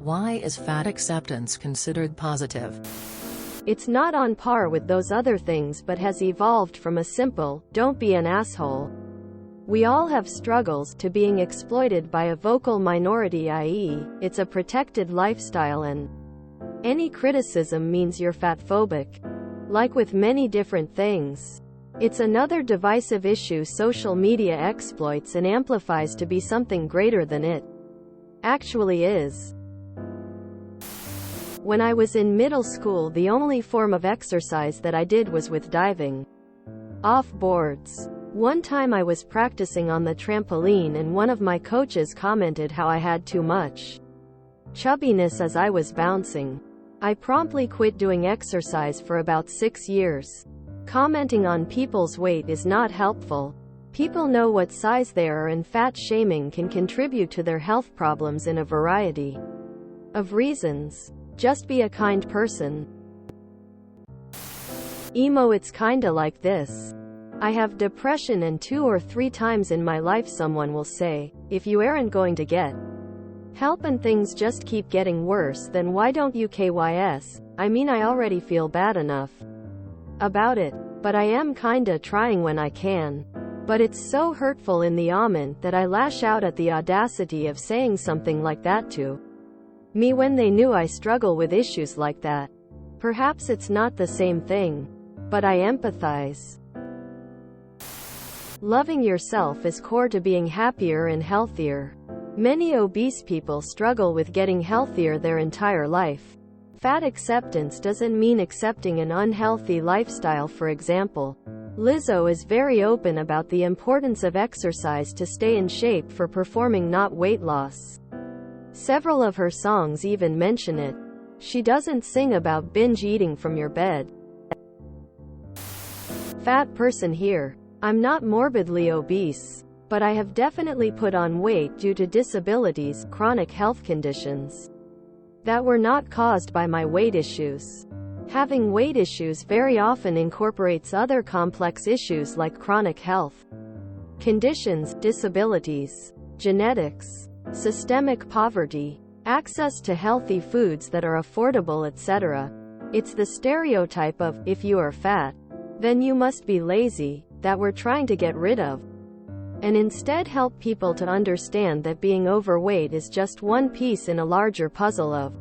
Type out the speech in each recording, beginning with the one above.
Why is fat acceptance considered positive? It's not on par with those other things but has evolved from a simple, "don't be an asshole." We all have struggles to being exploited by a vocal minority, i.e., it's a protected lifestyle and any criticism means you're fatphobic. Like with many different things, it's another divisive issue social media exploits and amplifies to be something greater than it actually is. When I was in middle school, the only form of exercise that I did was with diving off boards. One time I was practicing on the trampoline and one of my coaches commented how I had too much chubbiness as I was bouncing. I promptly quit doing exercise for about 6 years. Commenting on people's weight is not helpful. People know what size they are, and fat shaming can contribute to their health problems in a variety of reasons. Just be a kind person. Emo. It's kinda like this. I have depression, and 2 or 3 times in my life someone will say, "If you aren't going to get help and things just keep getting worse, then why don't you KYS? I mean, I already feel bad enough about it. But I am kinda trying when I can. But it's so hurtful in the moment that I lash out at the audacity of saying something like that to me when they knew I struggle with issues like that. Perhaps it's not the same thing, but I empathize. Loving yourself is core to being happier and healthier. Many obese people struggle with getting healthier their entire life. Fat acceptance doesn't mean accepting an unhealthy lifestyle. For example, Lizzo is very open about the importance of exercise to stay in shape for performing, not weight loss. Several of her songs even mention it. She doesn't sing about binge eating from your bed. Fat person here. I'm not morbidly obese, but I have definitely put on weight due to disabilities, chronic health conditions that were not caused by my weight issues. Having weight issues very often incorporates other complex issues like chronic health conditions, disabilities, genetics, systemic poverty, access to healthy foods that are affordable, etc. It's the stereotype of, if you are fat, then you must be lazy, that we're trying to get rid of, and instead help people to understand that being overweight is just one piece in a larger puzzle of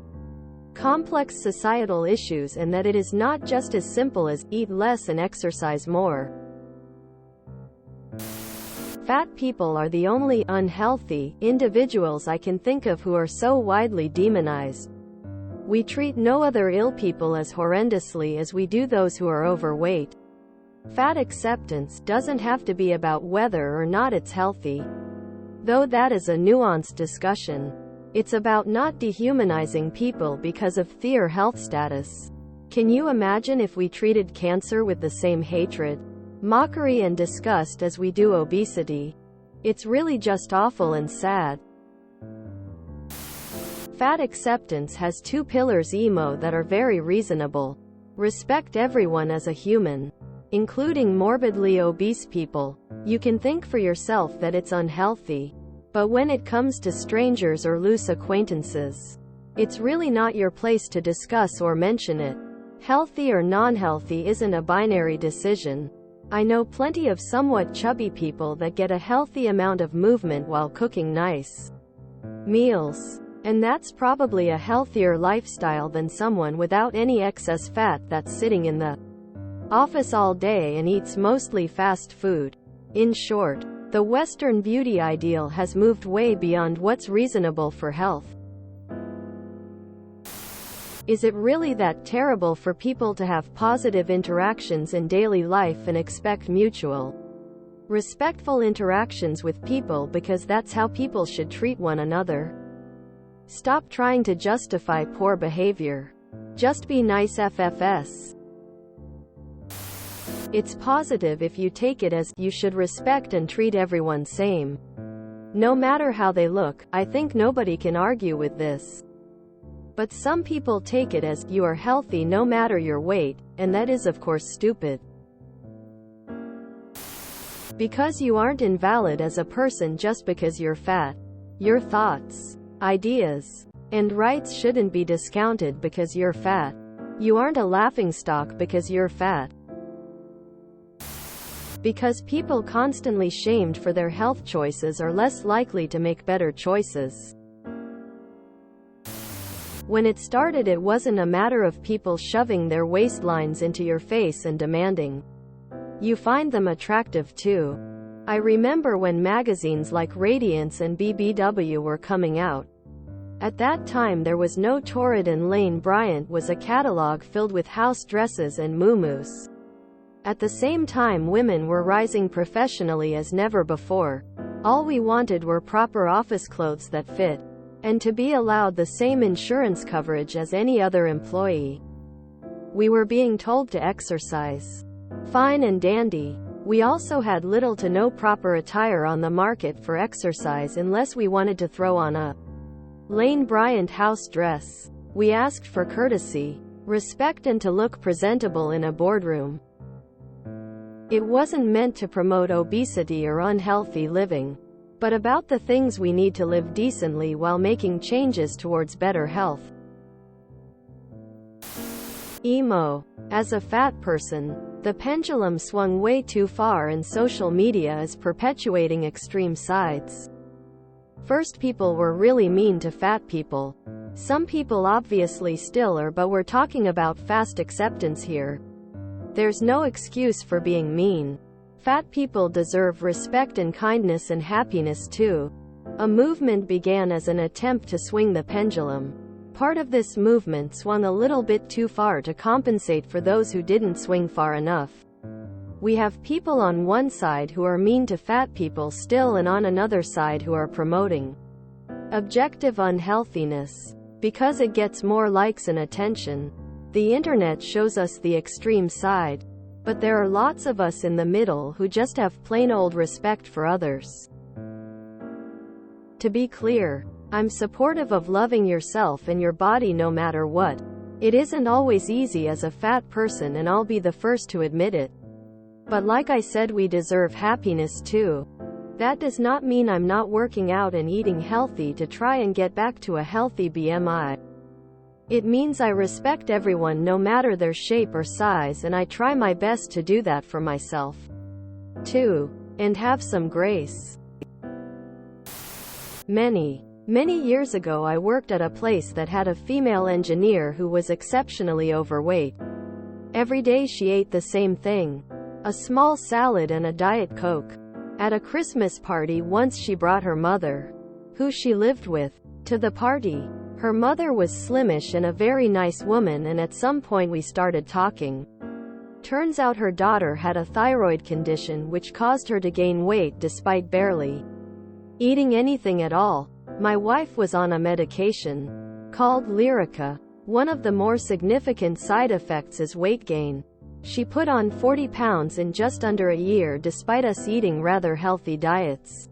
complex societal issues, and that it is not just as simple as eat less and exercise more. Fat people are the only unhealthy individuals I can think of who are so widely demonized. We treat no other ill people as horrendously as we do those who are overweight. Fat acceptance doesn't have to be about whether or not it's healthy, though that is a nuanced discussion. It's about not dehumanizing people because of their health status. Can you imagine if we treated cancer with the same hatred, mockery and disgust as we do obesity? It's really just awful and sad. Fat acceptance has 2 pillars, emo, that are very reasonable. Respect everyone as a human, including morbidly obese people. You can think for yourself that it's unhealthy, but when it comes to strangers or loose acquaintances, it's really not your place to discuss or mention it. Healthy or non-healthy isn't a binary decision. I know plenty of somewhat chubby people that get a healthy amount of movement while cooking nice meals. And that's probably a healthier lifestyle than someone without any excess fat that's sitting in the office all day and eats mostly fast food. In short, the Western beauty ideal has moved way beyond what's reasonable for health. Is it really that terrible for people to have positive interactions in daily life and expect mutual, respectful interactions with people because that's how people should treat one another? Stop trying to justify poor behavior. Just be nice. FFS. It's positive if you take it as, you should respect and treat everyone same, no matter how they look. I think nobody can argue with this. But some people take it as, you are healthy no matter your weight, and that is of course stupid. Because you aren't invalid as a person just because you're fat. Your thoughts, ideas, And rights shouldn't be discounted because you're fat. You aren't a laughingstock because you're fat. Because people constantly shamed for their health choices are less likely to make better choices. When it started, it wasn't a matter of people shoving their waistlines into your face and demanding you find them attractive too. I remember when magazines like Radiance and BBW were coming out. At that time there was no Torrid, and Lane Bryant was a catalog filled with house dresses and muumuus. At the same time, women were rising professionally as never before. All we wanted were proper office clothes that fit, and to be allowed the same insurance coverage as any other employee. We were being told to exercise. Fine and dandy. We also had little to no proper attire on the market for exercise unless we wanted to throw on a Lane Bryant house dress. We asked for courtesy, respect, and to look presentable in a boardroom. It wasn't meant to promote obesity or unhealthy living, but about the things we need to live decently while making changes towards better health. Emo. As a fat person, the pendulum swung way too far, and social media is perpetuating extreme sides. First, people were really mean to fat people. Some people obviously still are, but we're talking about fast acceptance here. There's no excuse for being mean. Fat people deserve respect and kindness and happiness too. A movement began as an attempt to swing the pendulum. Part of this movement swung a little bit too far to compensate for those who didn't swing far enough. We have people on one side who are mean to fat people still, and on another side who are promoting objective unhealthiness because it gets more likes and attention. The internet shows us the extreme side, but there are lots of us in the middle who just have plain old respect for others. To be clear, I'm supportive of loving yourself and your body no matter what. It isn't always easy as a fat person, and I'll be the first to admit it. But like I said, we deserve happiness too. That does not mean I'm not working out and eating healthy to try and get back to a healthy BMI. It means I respect everyone no matter their shape or size, and I try my best to do that for myself too. And have some grace. Many years ago, I worked at a place that had a female engineer who was exceptionally overweight. Every day she ate the same thing: a small salad and a Diet Coke. At a Christmas party once, she brought her mother, who she lived with, to the party. Her mother was slimmish and a very nice woman, and at some point we started talking. Turns out her daughter had a thyroid condition which caused her to gain weight despite barely eating anything at all. My wife was on a medication called Lyrica. One of the more significant side effects is weight gain. She put on 40 pounds in just under a year despite us eating rather healthy diets.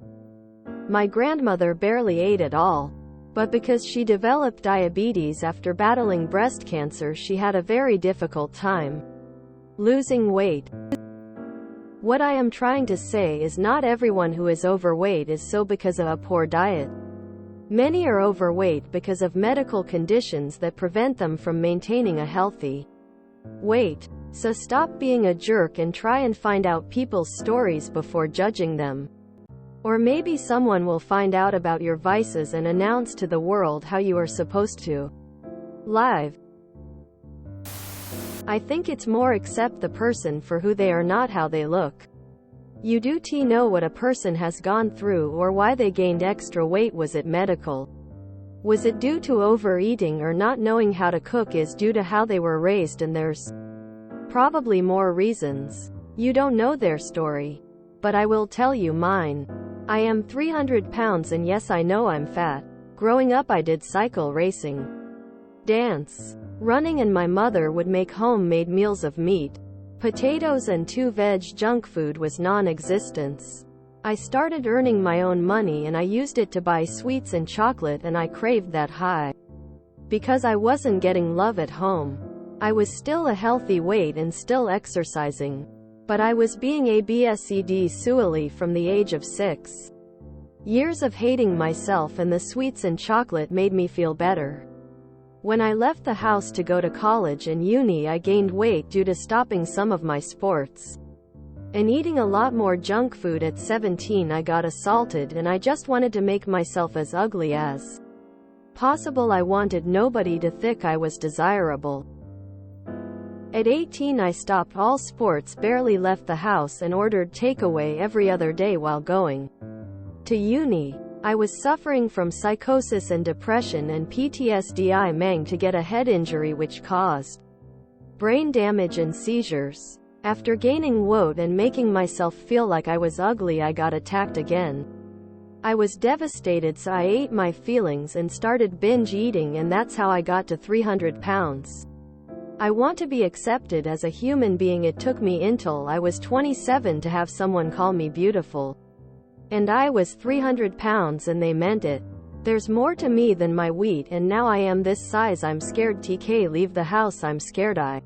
My grandmother barely ate at all, but because she developed diabetes after battling breast cancer, she had a very difficult time losing weight. What I am trying to say is not everyone who is overweight is so because of a poor diet. Many are overweight because of medical conditions that prevent them from maintaining a healthy weight. So stop being a jerk and try and find out people's stories before judging them. Or maybe someone will find out about your vices and announce to the world how you are supposed to live. I think it's more accept the person for who they are, not how they look. You do know what a person has gone through or why they gained extra weight. Was it medical? Was it due to overeating or not knowing how to cook? Is due to how they were raised, and there's probably more reasons. You don't know their story, but I will tell you mine. I am 300 pounds, and yes, I know I'm fat. Growing up, I did cycle racing, dance, running, and my mother would make homemade meals of meat, potatoes, and 2 veg. Junk food was non-existence. I started earning my own money, and I used it to buy sweets and chocolate, and I craved that high because I wasn't getting love at home. I was still a healthy weight and still exercising, but I was being absed sually from the age of 6. Years of hating myself and the sweets and chocolate made me feel better. When I left the house to go to college and uni, I gained weight due to stopping some of my sports and eating a lot more junk food. At 17, I got assaulted and I just wanted to make myself as ugly as possible. I wanted nobody to think I was desirable. At 18, I stopped all sports, barely left the house, and ordered takeaway every other day while going to uni. I was suffering from psychosis and depression and PTSD. I managed to get a head injury which caused brain damage and seizures. After gaining weight and making myself feel like I was ugly, I got attacked again. I was devastated, so I ate my feelings and started binge eating, and that's how I got to 300 pounds. I want to be accepted as a human being. It took me until I was 27 to have someone call me beautiful. And I was 300 pounds and they meant it. There's more to me than my weight, and now I am this size. I'm scared. TK, leave the house. I'm scared I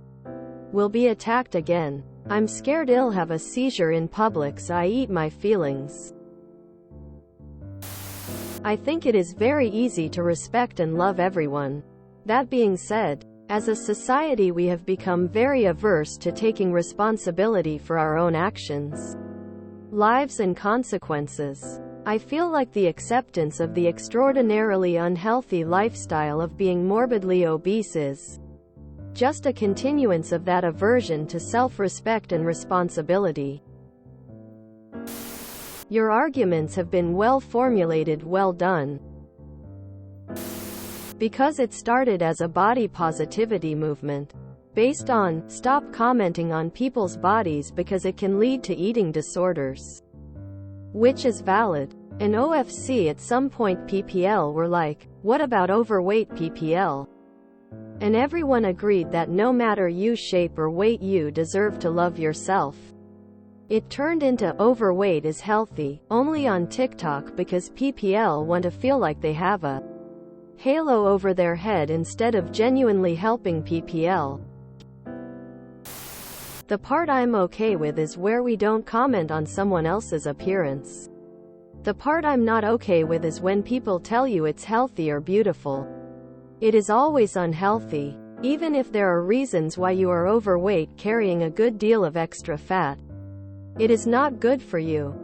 will be attacked again. I'm scared I'll have a seizure in public, so I eat my feelings. I think it is very easy to respect and love everyone. That being said, as a society we have become very averse to taking responsibility for our own actions, lives and consequences. I feel like the acceptance of the extraordinarily unhealthy lifestyle of being morbidly obese is just a continuance of that aversion to self-respect and responsibility. Your arguments have been well formulated. Well done. Because it started as a body positivity movement based on, stop commenting on people's bodies because it can lead to eating disorders. Which is valid. And OFC at some point PPL were like, what about overweight PPL? And everyone agreed that no matter you shape or weight you deserve to love yourself. It turned into overweight is healthy, only on TikTok because PPL want to feel like they have a halo over their head instead of genuinely helping PPL. The part I'm okay with is where we don't comment on someone else's appearance. The part I'm not okay with is when people tell you it's healthy or beautiful. It is always unhealthy. Even if there are reasons why you are overweight, carrying a good deal of extra fat, it is not good for you.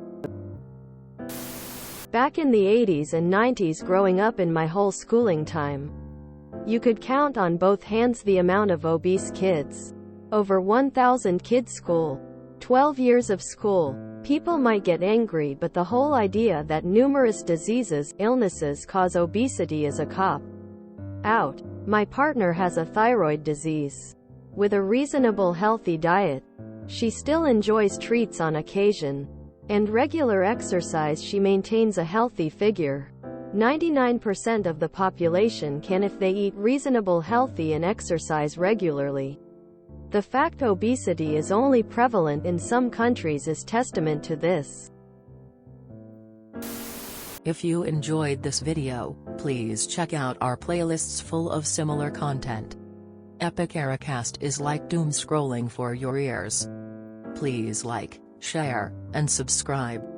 Back in the 80s and 90s, growing up in my whole schooling time, you could count on both hands the amount of obese kids. Over 1,000 kids school. 12 years of school. People might get angry, but the whole idea that numerous diseases, illnesses cause obesity is a cop out. My partner has a thyroid disease. With a reasonable healthy diet, she still enjoys treats on occasion, and regular exercise. She maintains a healthy figure. 99% of the population can if they eat reasonable, healthy and exercise regularly. The fact obesity is only prevalent in some countries is testament to this. If you enjoyed this video, please check out our playlists full of similar content. Epic Ericast is like doom scrolling for your ears. Please like, share, and subscribe.